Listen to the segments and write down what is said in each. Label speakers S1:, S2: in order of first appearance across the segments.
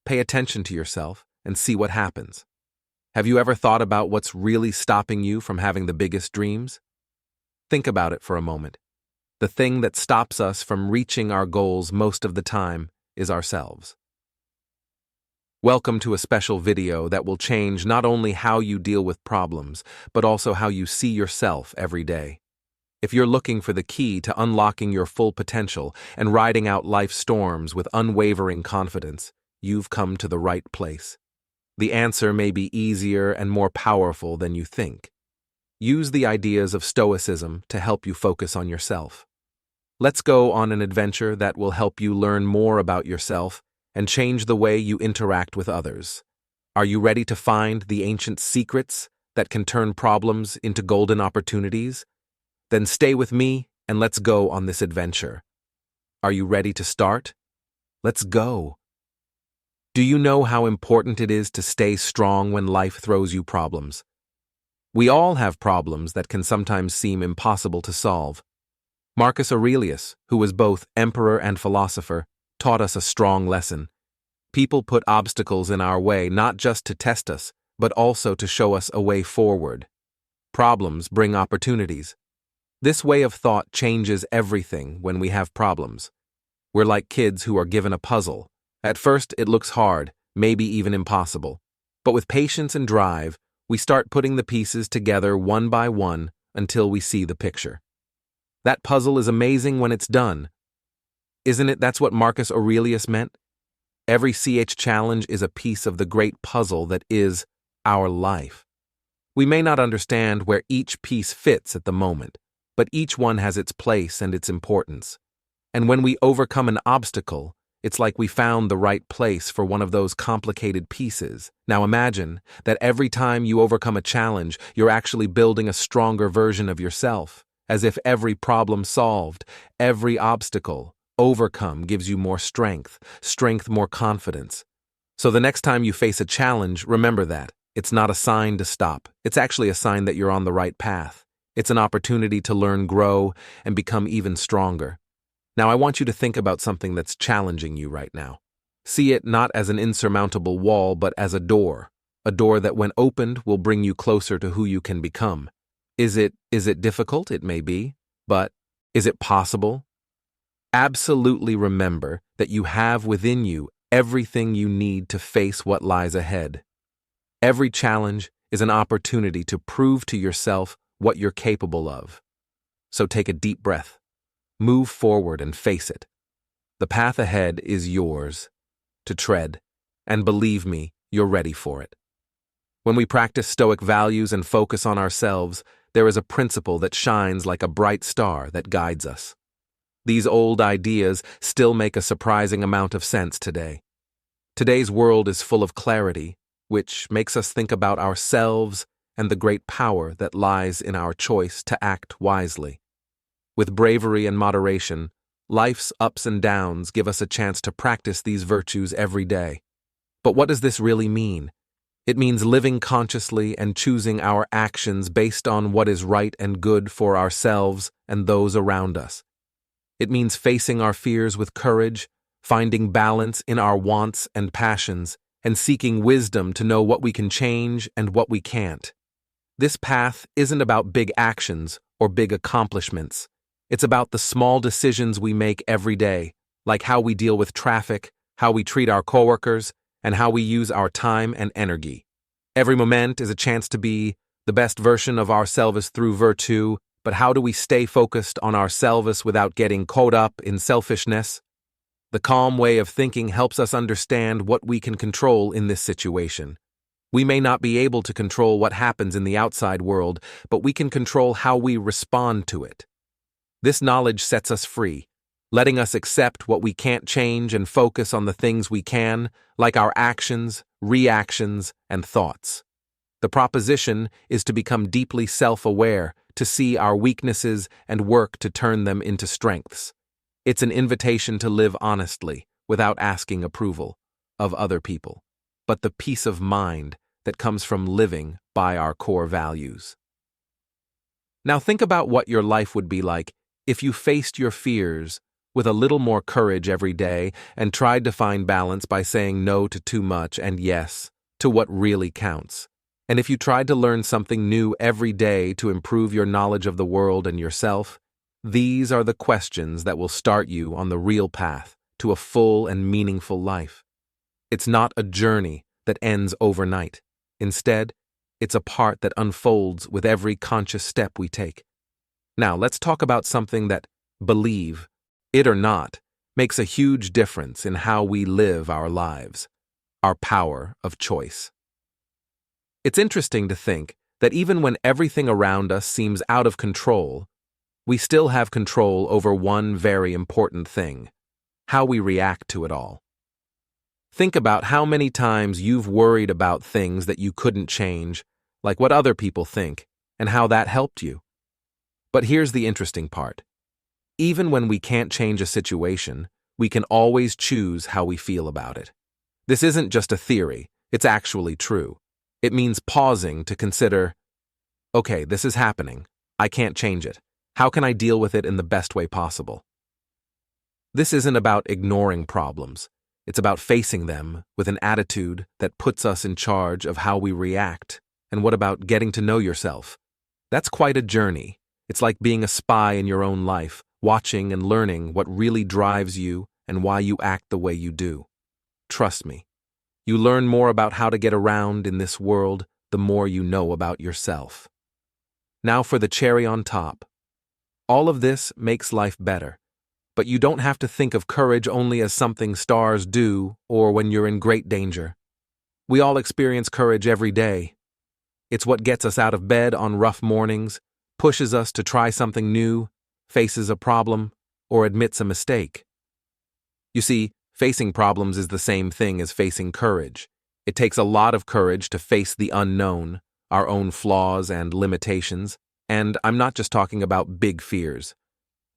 S1: pay attention to yourself and see what happens. Have you ever thought about what's really stopping you from having the biggest dreams? Think about it for a moment. The thing that stops us from reaching our goals most of the time is ourselves. Welcome to a special video that will change not only how you deal with problems, but also how you see yourself every day. If you're looking for the key to unlocking your full potential and riding out life's storms with unwavering confidence, you've come to the right place. The answer may be easier and more powerful than you think. Use the ideas of Stoicism to help you focus on yourself. Let's go on an adventure that will help you learn more about yourself and change the way you interact with others. Are you ready to find the ancient secrets that can turn problems into golden opportunities? Then stay with me and let's go on this adventure. Are you ready to start? Let's go. Do you know how important it is to stay strong when life throws you problems? We all have problems that can sometimes seem impossible to solve. Marcus Aurelius, who was both emperor and philosopher, taught us a strong lesson. People put obstacles in our way not just to test us, but also to show us a way forward. Problems bring opportunities. This way of thought changes everything when we have problems. We're like kids who are given a puzzle. At first, it looks hard, maybe even impossible. But with patience and drive, we start putting the pieces together one by one until we see the picture. That puzzle is amazing when it's done. Isn't it that's what Marcus Aurelius meant? Every challenge is a piece of the great puzzle that is our life. We may not understand where each piece fits at the moment, but each one has its place and its importance. And when we overcome an obstacle, it's like we found the right place for one of those complicated pieces. Now imagine that every time you overcome a challenge, you're actually building a stronger version of yourself, as if every problem solved, every obstacle overcome gives you more strength, more confidence. So the next time you face a challenge, remember that. It's not a sign to stop. It's actually a sign that you're on the right path. It's an opportunity to learn, grow, and become even stronger. Now I want you to think about something that's challenging you right now. See it not as an insurmountable wall, but as a door that when opened will bring you closer to who you can become. Is it difficult? It may be, but is it possible? Absolutely remember that you have within you everything you need to face what lies ahead. Every challenge is an opportunity to prove to yourself what you're capable of. So take a deep breath. Move forward and face it. The path ahead is yours to tread, and believe me, you're ready for it. When we practice Stoic values and focus on ourselves, there is a principle that shines like a bright star that guides us. These old ideas still make a surprising amount of sense today. Today's world is full of clarity, which makes us think about ourselves and the great power that lies in our choice to act wisely. With bravery and moderation, life's ups and downs give us a chance to practice these virtues every day. But what does this really mean? It means living consciously and choosing our actions based on what is right and good for ourselves and those around us. It means facing our fears with courage, finding balance in our wants and passions, and seeking wisdom to know what we can change and what we can't. This path isn't about big actions or big accomplishments. It's about the small decisions we make every day, like how we deal with traffic, how we treat our coworkers, and how we use our time and energy. Every moment is a chance to be the best version of ourselves through virtue, but how do we stay focused on ourselves without getting caught up in selfishness? The calm way of thinking helps us understand what we can control in this situation. We may not be able to control what happens in the outside world, but we can control how we respond to it. This knowledge sets us free, letting us accept what we can't change and focus on the things we can, like our actions, reactions, and thoughts. The proposition is to become deeply self-aware, to see our weaknesses and work to turn them into strengths. It's an invitation to live honestly, without asking approval of other people, but the peace of mind that comes from living by our core values. Now think about what your life would be like if you faced your fears with a little more courage every day, and tried to find balance by saying no to too much and yes to what really counts. And if you tried to learn something new every day to improve your knowledge of the world and yourself, these are the questions that will start you on the real path to a full and meaningful life. It's not a journey that ends overnight. Instead, it's a part that unfolds with every conscious step we take. Now, let's talk about something that, believe it or not, makes a huge difference in how we live our lives: our power of choice. It's interesting to think that even when everything around us seems out of control, we still have control over one very important thing: how we react to it all. Think about how many times you've worried about things that you couldn't change, like what other people think, and how that helped you. But here's the interesting part. Even when we can't change a situation, we can always choose how we feel about it. This isn't just a theory, it's actually true. It means pausing to consider, okay, this is happening. I can't change it. How can I deal with it in the best way possible? This isn't about ignoring problems. It's about facing them with an attitude that puts us in charge of how we react. And what about getting to know yourself? That's quite a journey. It's like being a spy in your own life, watching and learning what really drives you and why you act the way you do. Trust me, you learn more about how to get around in this world the more you know about yourself. Now for the cherry on top. All of this makes life better. But you don't have to think of courage only as something stars do or when you're in great danger. We all experience courage every day. It's what gets us out of bed on rough mornings, pushes us to try something new, faces a problem, or admits a mistake. You see, facing problems is the same thing as facing courage. It takes a lot of courage to face the unknown, our own flaws and limitations, and I'm not just talking about big fears.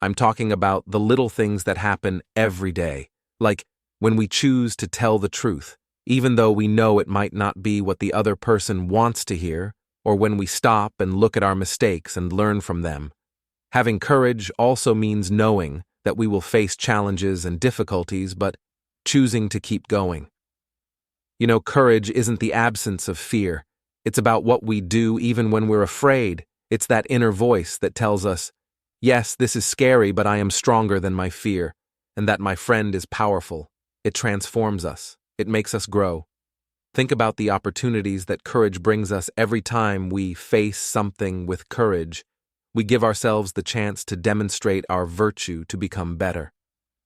S1: I'm talking about the little things that happen every day, like when we choose to tell the truth, even though we know it might not be what the other person wants to hear, or when we stop and look at our mistakes and learn from them. Having courage also means knowing that we will face challenges and difficulties, but choosing to keep going. You know, courage isn't the absence of fear. It's about what we do even when we're afraid. It's that inner voice that tells us, yes, this is scary, but I am stronger than my fear, and that my friend is powerful. It transforms us. It makes us grow. Think about the opportunities that courage brings us every time we face something with courage. We give ourselves the chance to demonstrate our virtue to become better.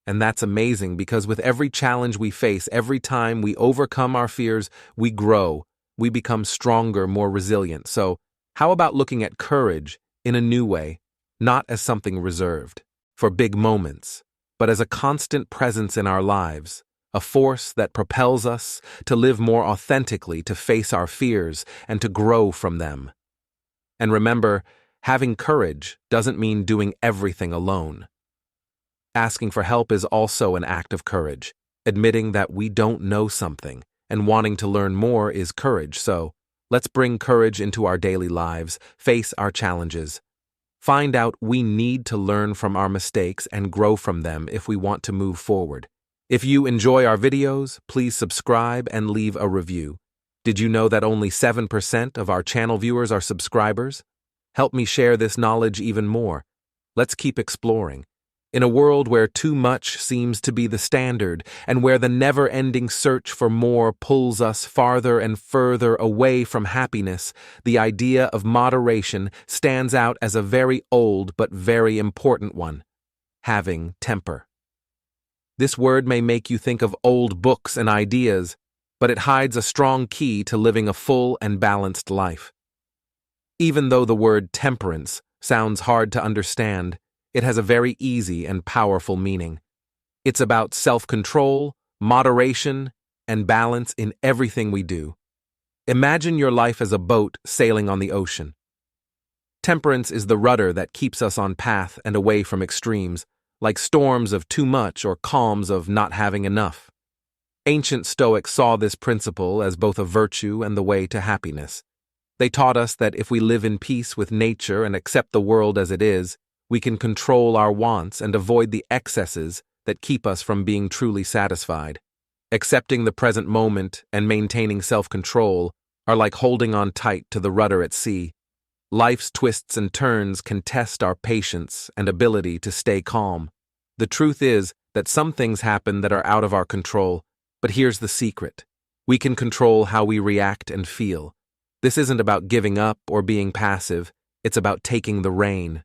S1: And that's amazing because with every challenge we face, every time we overcome our fears, we grow. We become stronger, more resilient. So, how about looking at courage in a new way? Not as something reserved for big moments, but as a constant presence in our lives, a force that propels us to live more authentically, to face our fears, and to grow from them. And remember, having courage doesn't mean doing everything alone. Asking for help is also an act of courage. Admitting that we don't know something and wanting to learn more is courage. So, let's bring courage into our daily lives, face our challenges. Find out we need to learn from our mistakes and grow from them if we want to move forward. If you enjoy our videos, please subscribe and leave a review. Did you know that only 7% of our channel viewers are subscribers? Help me share this knowledge even more. Let's keep exploring. In a world where too much seems to be the standard and where the never-ending search for more pulls us farther and further away from happiness, the idea of moderation stands out as a very old but very important one: having temper. This word may make you think of old books and ideas, but it hides a strong key to living a full and balanced life. Even though the word temperance sounds hard to understand, it has a very easy and powerful meaning. It's about self-control, moderation, and balance in everything we do. Imagine your life as a boat sailing on the ocean. Temperance is the rudder that keeps us on path and away from extremes, like storms of too much or calms of not having enough. Ancient Stoics saw this principle as both a virtue and the way to happiness. They taught us that if we live in peace with nature and accept the world as it is, we can control our wants and avoid the excesses that keep us from being truly satisfied. Accepting the present moment and maintaining self-control are like holding on tight to the rudder at sea. Life's twists and turns can test our patience and ability to stay calm. The truth is that some things happen that are out of our control, but here's the secret. We can control how we react and feel. This isn't about giving up or being passive, it's about taking the rein.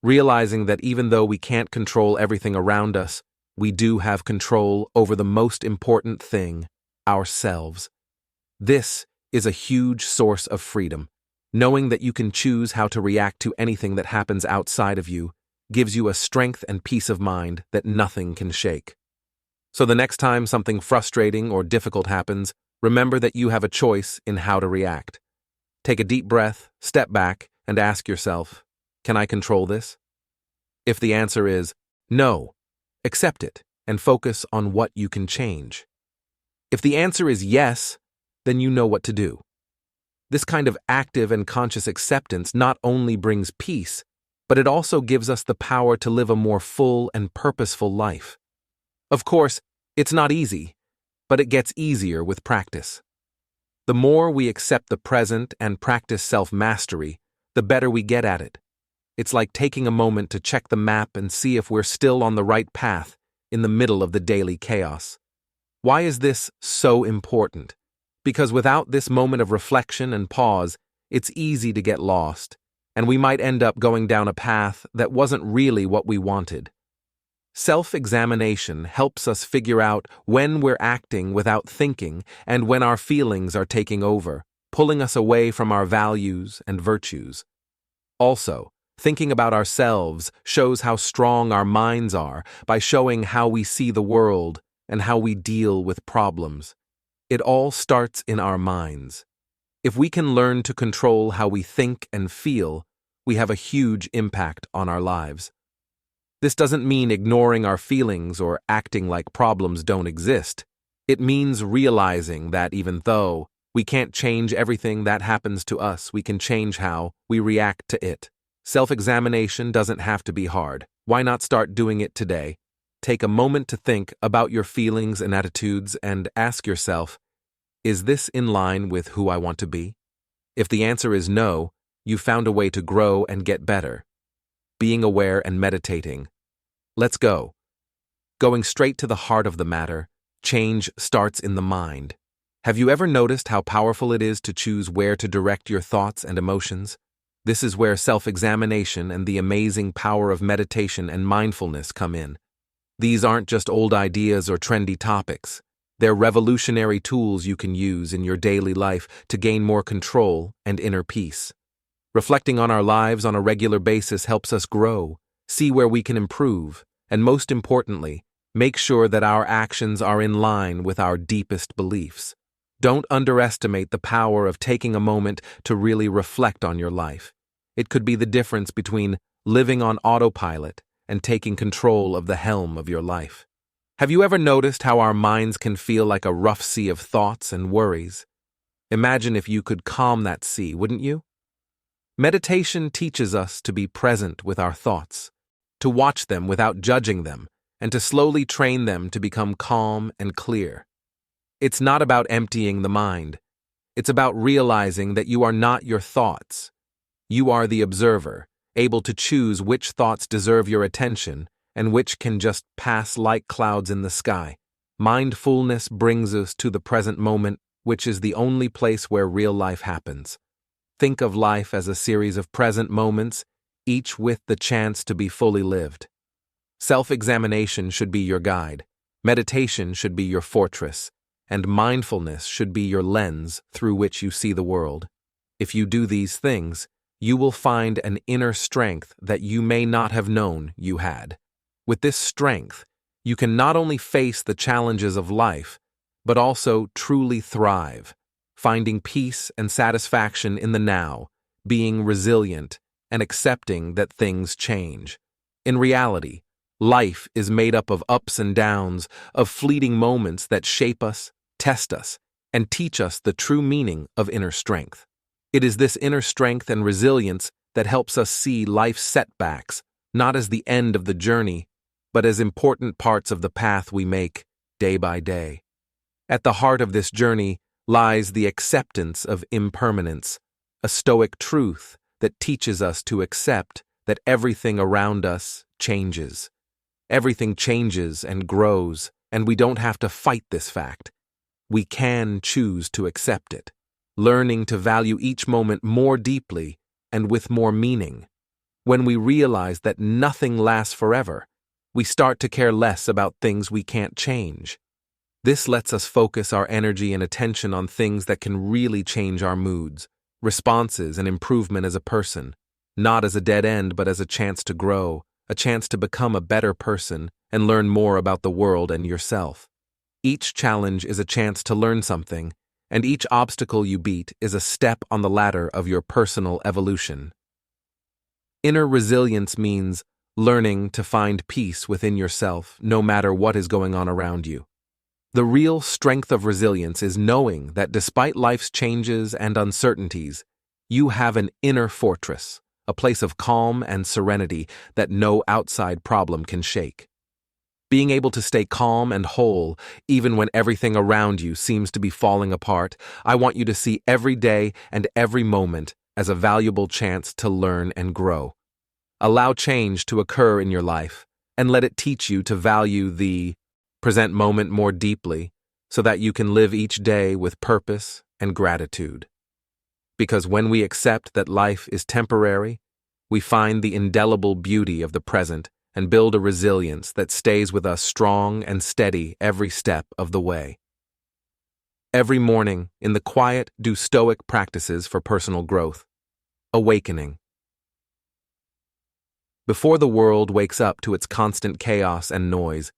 S1: Realizing that even though we can't control everything around us, we do have control over the most important thing, ourselves. This is a huge source of freedom. Knowing that you can choose how to react to anything that happens outside of you gives you a strength and peace of mind that nothing can shake. So the next time something frustrating or difficult happens, remember that you have a choice in how to react. Take a deep breath, step back, and ask yourself, can I control this? If the answer is no, accept it and focus on what you can change. If the answer is yes, then you know what to do. This kind of active and conscious acceptance not only brings peace, but it also gives us the power to live a more full and purposeful life. Of course, it's not easy, but it gets easier with practice. The more we accept the present and practice self-mastery, the better we get at it. It's like taking a moment to check the map and see if we're still on the right path in the middle of the daily chaos. Why is this so important? Because without this moment of reflection and pause, it's easy to get lost, and we might end up going down a path that wasn't really what we wanted. Self-examination helps us figure out when we're acting without thinking and when our feelings are taking over, pulling us away from our values and virtues. Also, thinking about ourselves shows how strong our minds are by showing how we see the world and how we deal with problems. It all starts in our minds. If we can learn to control how we think and feel, we have a huge impact on our lives. This doesn't mean ignoring our feelings or acting like problems don't exist. It means realizing that even though we can't change everything that happens to us, we can change how we react to it. Self-examination doesn't have to be hard. Why not start doing it today? Take a moment to think about your feelings and attitudes and ask yourself, is this in line with who I want to be? If the answer is no, you've found a way to grow and get better. Being aware and meditating. Let's go. Going straight to the heart of the matter, change starts in the mind. Have you ever noticed how powerful it is to choose where to direct your thoughts and emotions? This is where self-examination and the amazing power of meditation and mindfulness come in. These aren't just old ideas or trendy topics. They're revolutionary tools you can use in your daily life to gain more control and inner peace. Reflecting on our lives on a regular basis helps us grow, see where we can improve, and most importantly, make sure that our actions are in line with our deepest beliefs. Don't underestimate the power of taking a moment to really reflect on your life. It could be the difference between living on autopilot and taking control of the helm of your life. Have you ever noticed how our minds can feel like a rough sea of thoughts and worries? Imagine if you could calm that sea, wouldn't you? Meditation teaches us to be present with our thoughts, to watch them without judging them, and to slowly train them to become calm and clear. It's not about emptying the mind. It's about realizing that you are not your thoughts. You are the observer, able to choose which thoughts deserve your attention and which can just pass like clouds in the sky. Mindfulness brings us to the present moment, which is the only place where real life happens. Think of life as a series of present moments, each with the chance to be fully lived. Self-examination should be your guide, meditation should be your fortress, and mindfulness should be your lens through which you see the world. If you do these things, you will find an inner strength that you may not have known you had. With this strength, you can not only face the challenges of life, but also truly thrive, finding peace and satisfaction in the now, being resilient, and accepting that things change. In reality, life is made up of ups and downs, of fleeting moments that shape us, test us, and teach us the true meaning of inner strength. It is this inner strength and resilience that helps us see life's setbacks not as the end of the journey, but as important parts of the path we make day by day. At the heart of this journey lies the acceptance of impermanence, a Stoic truth that teaches us to accept that everything around us changes. Everything changes and grows, and we don't have to fight this fact. We can choose to accept it, learning to value each moment more deeply and with more meaning. When we realize that nothing lasts forever, we start to care less about things we can't change. This lets us focus our energy and attention on things that can really change our moods, responses, and improvement as a person, not as a dead end but as a chance to grow, a chance to become a better person and learn more about the world and yourself. Each challenge is a chance to learn something, and each obstacle you beat is a step on the ladder of your personal evolution. Inner resilience means learning to find peace within yourself no matter what is going on around you. The real strength of resilience is knowing that despite life's changes and uncertainties, you have an inner fortress, a place of calm and serenity that no outside problem can shake. Being able to stay calm and whole, even when everything around you seems to be falling apart, I want you to see every day and every moment as a valuable chance to learn and grow. Allow change to occur in your life, and let it teach you to value the present moment more deeply so that you can live each day with purpose and gratitude. Because when we accept that life is temporary, we find the indelible beauty of the present and build a resilience that stays with us strong and steady every step of the way. Every morning, in the quiet, do Stoic practices for personal growth. Awakening. Before the world wakes up to its constant chaos and noise,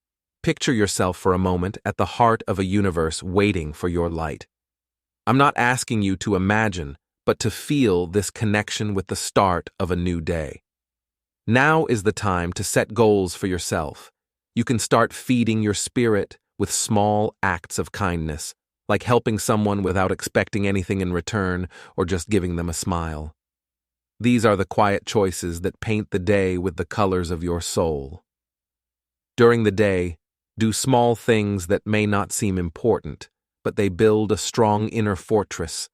S1: picture yourself for a moment at the heart of a universe waiting for your light. I'm not asking you to imagine, but to feel this connection with the start of a new day. Now is the time to set goals for yourself. You can start feeding your spirit with small acts of kindness, like helping someone without expecting anything in return or just giving them a smile. These are the quiet choices that paint the day with the colors of your soul. During the day, do small things that may not seem important, but they build a strong inner fortress.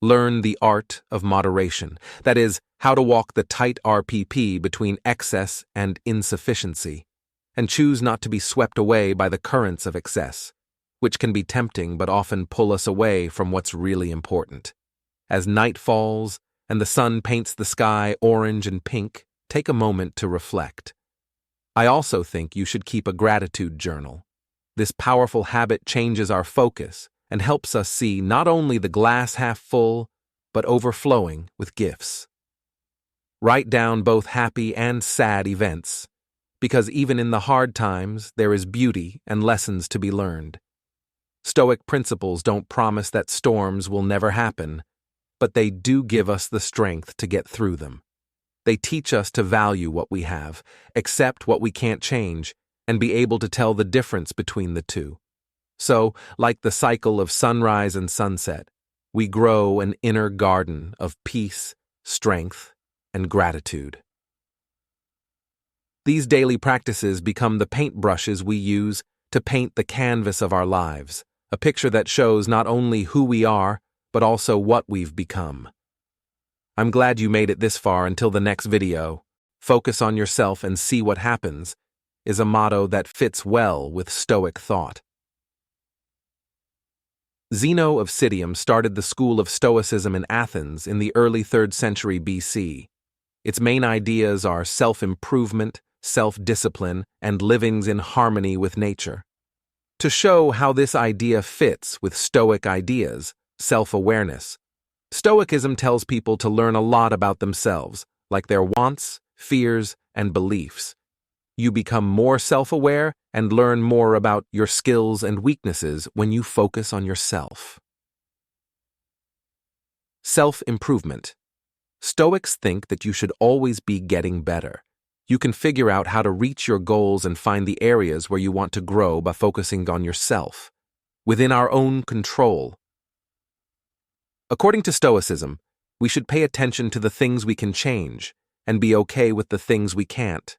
S1: Learn the art of moderation, that is, how to walk the tight RPP between excess and insufficiency, and choose not to be swept away by the currents of excess, which can be tempting but often pull us away from what's really important. As night falls and the sun paints the sky orange and pink, take a moment to reflect. I also think you should keep a gratitude journal. This powerful habit changes our focus and helps us see not only the glass half full, but overflowing with gifts. Write down both happy and sad events, because even in the hard times, there is beauty and lessons to be learned. Stoic principles don't promise that storms will never happen, but they do give us the strength to get through them. They teach us to value what we have, accept what we can't change, and be able to tell the difference between the two. So, like the cycle of sunrise and sunset, we grow an inner garden of peace, strength, and gratitude. These daily practices become the paintbrushes we use to paint the canvas of our lives, a picture that shows not only who we are, but also what we've become. I'm glad you made it this far until the next video. Focus on yourself and see what happens is a motto that fits well with Stoic thought. Zeno of Citium started the school of Stoicism in Athens in the early 3rd century BC. Its main ideas are self-improvement, self-discipline, and living in harmony with nature. To show how this idea fits with Stoic ideas, self-awareness, Stoicism tells people to learn a lot about themselves, like their wants, fears, and beliefs. You become more self-aware and learn more about your skills and weaknesses when you focus on yourself. Self-improvement. Stoics think that you should always be getting better. You can figure out how to reach your goals and find the areas where you want to grow by focusing on yourself, within our own control. According to Stoicism, we should pay attention to the things we can change and be okay with the things we can't.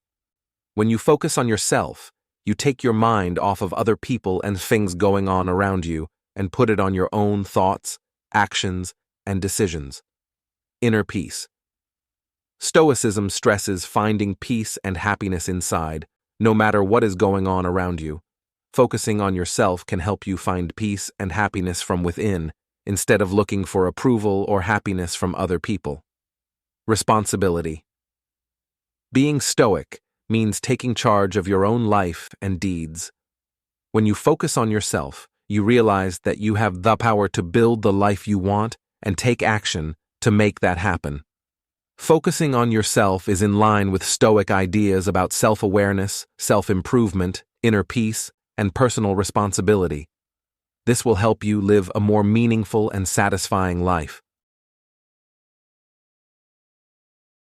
S1: When you focus on yourself, you take your mind off of other people and things going on around you and put it on your own thoughts, actions, and decisions. Inner peace. Stoicism stresses finding peace and happiness inside, no matter what is going on around you. Focusing on yourself can help you find peace and happiness from within, instead of looking for approval or happiness from other people. Responsibility. Being stoic means taking charge of your own life and deeds. When you focus on yourself, you realize that you have the power to build the life you want and take action to make that happen. Focusing on yourself is in line with Stoic ideas about self-awareness, self-improvement, inner peace, and personal responsibility. This will help you live a more meaningful and satisfying life.